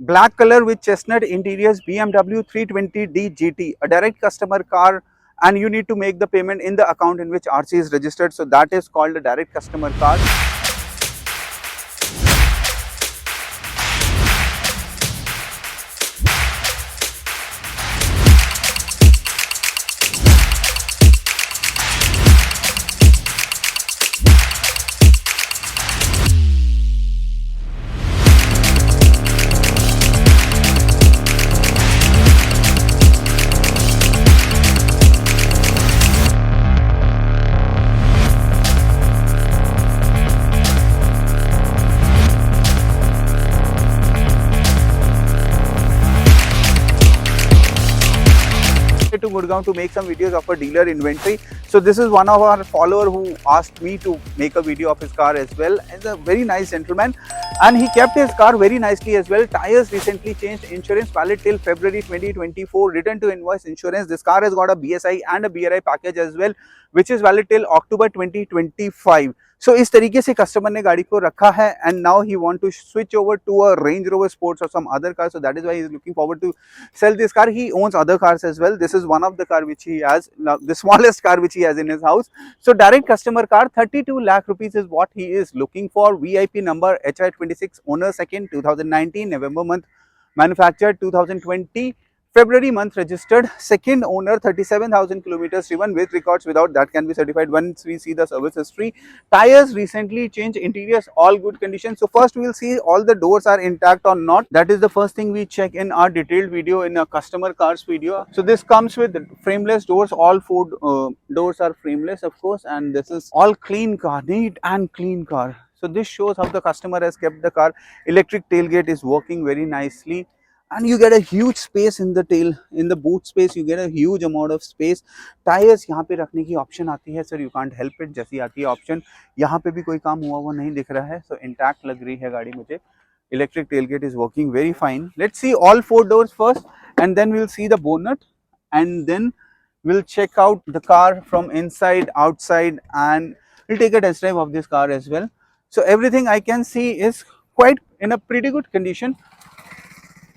Black color with chestnut interiors, BMW 320D-GT, a direct customer car, and you need to make the payment in the account in which RC is registered. So that is called a direct customer car. To Gurgaon to make some videos of a dealer inventory. So this is one of our follower who asked me to make a video of his car as well. He's a very nice gentleman and he kept his car very nicely as well. Tires recently changed, insurance valid till February 2024, return to invoice insurance. This car has got a BSI and a BRI package as well, which is valid till October 2025. So इस तरीके से customer ने गाड़ी को रखा है and now he want to switch over to a Range Rover Sports or some other car. So that is why he is looking forward to sell this car. He owns other cars as well. This is one of the car which he has, the smallest car which he has in his house. So direct customer car, 32 lakh rupees is what he is looking for. VIP number HI26, owner second, 2019, November month, manufactured 2020. February month registered, second owner, 37,000 kilometers driven with records, without that can be certified once we see the service history. Tires recently changed, interiors all good condition. So first we will see all the doors are intact or not. That is the first thing we check in our detailed video, in a customer cars video. So this comes with frameless doors, all four doors are frameless of course, and this is all clean car, neat and clean car. So this shows how the customer has kept the car. Electric tailgate is working very nicely. And you get a huge space in the tail, in the boot space you get a huge amount of space. Tires यहाँ पे रखने की option आती है sir, you can't help it, जैसी आती है option. यहाँ पे भी कोई काम हुआ हुआ नहीं दिख रहा है, so intact लग रही है गाड़ी मुझे. Electric tailgate is working very fine. Let's see all four doors first and then we'll see the bonnet and then we'll check out the car from inside, outside, and we'll take a test drive of this car as well. So everything I can see is quite in a pretty good condition.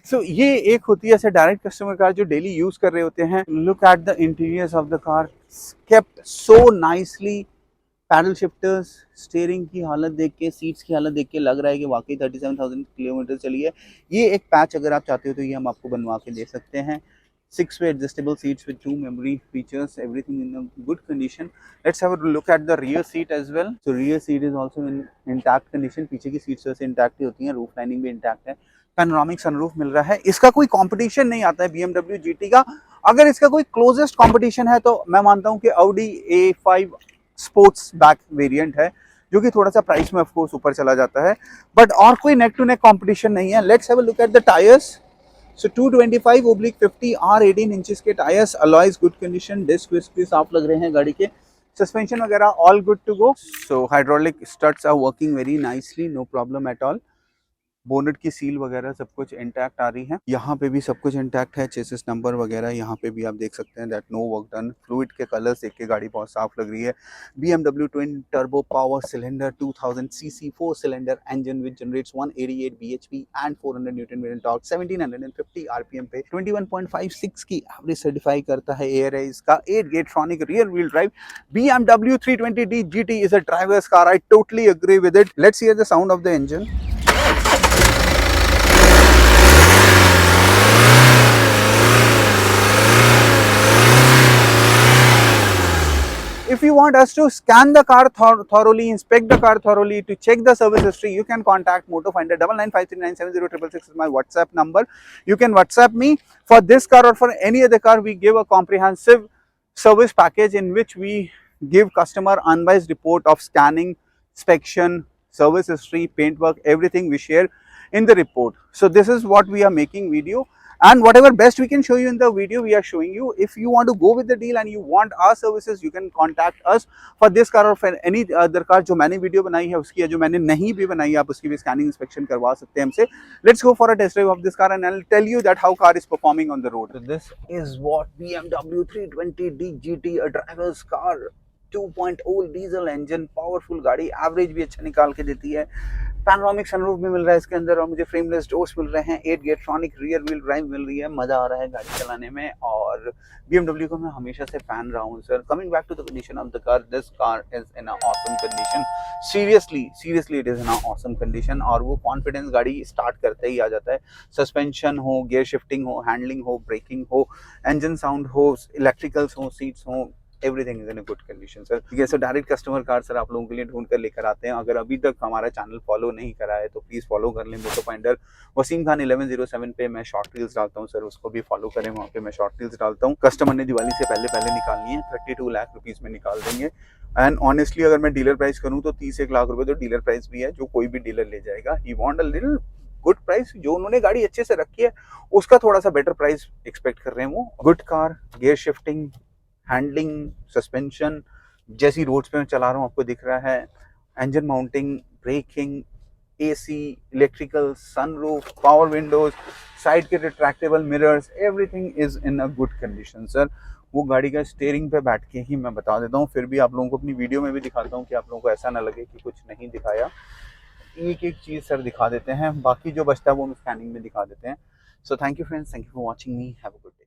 So ये एक होती है ऐसे direct customer car जो daily use कर रहे होते हैं. Look at the interiors of the car, kept so nicely. Paddle shifters, steering की हालत देख के, सीट्स की हालत देख के लग रहा है कि वाकई 37,000 किलोमीटर चली है. ये एक पैच अगर आप चाहते हो तो ये हम आपको बनवा के दे सकते हैं. 6-way adjustable seats with 2 memory features, everything in a good condition. Let's have a look at the rear seat as well. So rear seat is also in intact condition. पीछे की सीट्स वैसे इंटैक्ट ही होती हैं, roof lining भी intact है. Panoramic sunroof मिल रहा है. इसका कोई कंपटीशन नहीं आता है BMW GT का. अगर इसका कोई क्लोजेस्ट कंपटीशन है तो मैं मानता हूं कि Audi A5 sports back variant है, जो कि थोड़ा सा प्राइस में ऑफ कोर्स ऊपर चला जाता है, बट और कोई नेक टू नेक कंपटीशन नहीं है. Let's have a look at the tyres. So 225/50 R18 inches के tyres, alloys good condition, disc विस्क भी साफ लग रहे हैं गाड़ी के. सस्पेंशन वगैरह all good to go. So hydraulic studs are working very nicely, no problem at all. Bonnet की सील वगैरह सब कुछ इंटैक्ट आ रही है. यहाँ पे भी सब कुछ इंटैक्ट है. चेसिस नंबर वगैरह यहाँ पे भी आप देख सकते हैं, that no work done. Fluid के कलर्स देख के गाड़ी बहुत साफ लग रही है. BMW twin turbo power cylinder 2000 cc 4 cylinder engine which generates 188 bhp and 400 Newton meter torque, 1750 rpm पे 21.56 की एवरेज सर्टिफाई करता है. एयर है इसका, 8 gate tronic rear wheel drive. BMW 320D GT is a driver's car. I totally agree with it. Let's hear the sound of the engine. If you want us to scan the car thoroughly, inspect the car thoroughly, to check the service history, you can contact Moto. Finder 9953970666 is my WhatsApp number. You can WhatsApp me. For this car or for any other car, we give a comprehensive service package in which we give customer unbiased report of scanning, inspection, service history, paint work, everything we share in the report. So this is what we are making video, and whatever best we can show you in the video we are showing you. If you want to go with the deal and you want our services, you can contact us for this car or for any other car. जो मैंने video बनाई है उसकी, या जो मैंने नहीं भी बनाई है, आप उसकी भी स्कैनिंग इंस्पेक्शन करवा सकते हैं हमसे. Let's go for a test drive of this car and I'll tell you that how car is performing on the road. So this is what BMW 320D GT, a driver's car, 2.0 diesel engine, powerful गाड़ी, average भी अच्छा निकाल के देती है। Panoramic sunroof भी मिल रहा है इसके अंदर और मुझे फ्रेमलेस डोर्स मिल रहे हैं। 8 गेट्रॉनिक रियर व्हील ड्राइव मिल रही है। मजा आ रहा है गाड़ी चलाने में और BMW को मैं हमेशा से फैन रहा हूँ sir. Coming back to the condition of the car, this car is in a awesome condition. Seriously it is in a awesome condition और वो कॉन्फिडेंस गाड़ी स्टार्ट करते ही आ जाता है। सस्पेंशन हो, गियर शिफ्टिंग हो, हैंडलिंग हो, ब्रेकिंग हो, इंजन साउंड हो, इलेक्ट्रिकल्स हो, सीट्स हो, everything is in a good condition sir. ठीक है, so direct customer car sir आप लोगों के लिए ढूंढ कर लेकर आते हैं। अगर अभी तक हमारा चैनल फॉलो नहीं करा है तो प्लीज फॉलो कर लें। मोटो फाइंडर वसीम खान 1107 पे मैं शॉर्ट रील्स डालता हूँ सर, उसको भी फॉलो करें, वहाँ पे मैं शॉर्ट रील्स डालता हूँ। कस्टमर ने दिवाली से पहले निकालनी है, 32 लाख रुपीज में निकाल देंगे। एंड ऑनेस्टली अगर मैं डीलर प्राइस करूँ तो 31 लाख रुपए तो डीलर प्राइस भी है, जो कोई भी डीलर ले जाएगा। He want a little good price, जो उन्होंने गाड़ी अच्छे से रखी है उसका थोड़ा सा बेटर प्राइस एक्सपेक्ट कर रहे हैं वो। Good car, gear shifting, handling, suspension जैसी रोड्स पे मैं चला रहा हूँ आपको दिख रहा है। Engine mounting, braking, AC, electrical, sunroof, power windows, side के retractable mirrors, everything is in a good condition sir. वो गाड़ी का स्टीयरिंग पे बैठ के ही मैं बता देता हूँ, फिर भी आप लोगों को अपनी वीडियो में भी दिखाता हूँ कि आप लोगों को ऐसा ना लगे कि कुछ नहीं दिखाया। एक एक चीज सर दिखा देते हैं, बाकी जो बचता है वो हम स्कैनिंग में दिखा देते हैं। So thank you friends, thank you for watching me, have a good day.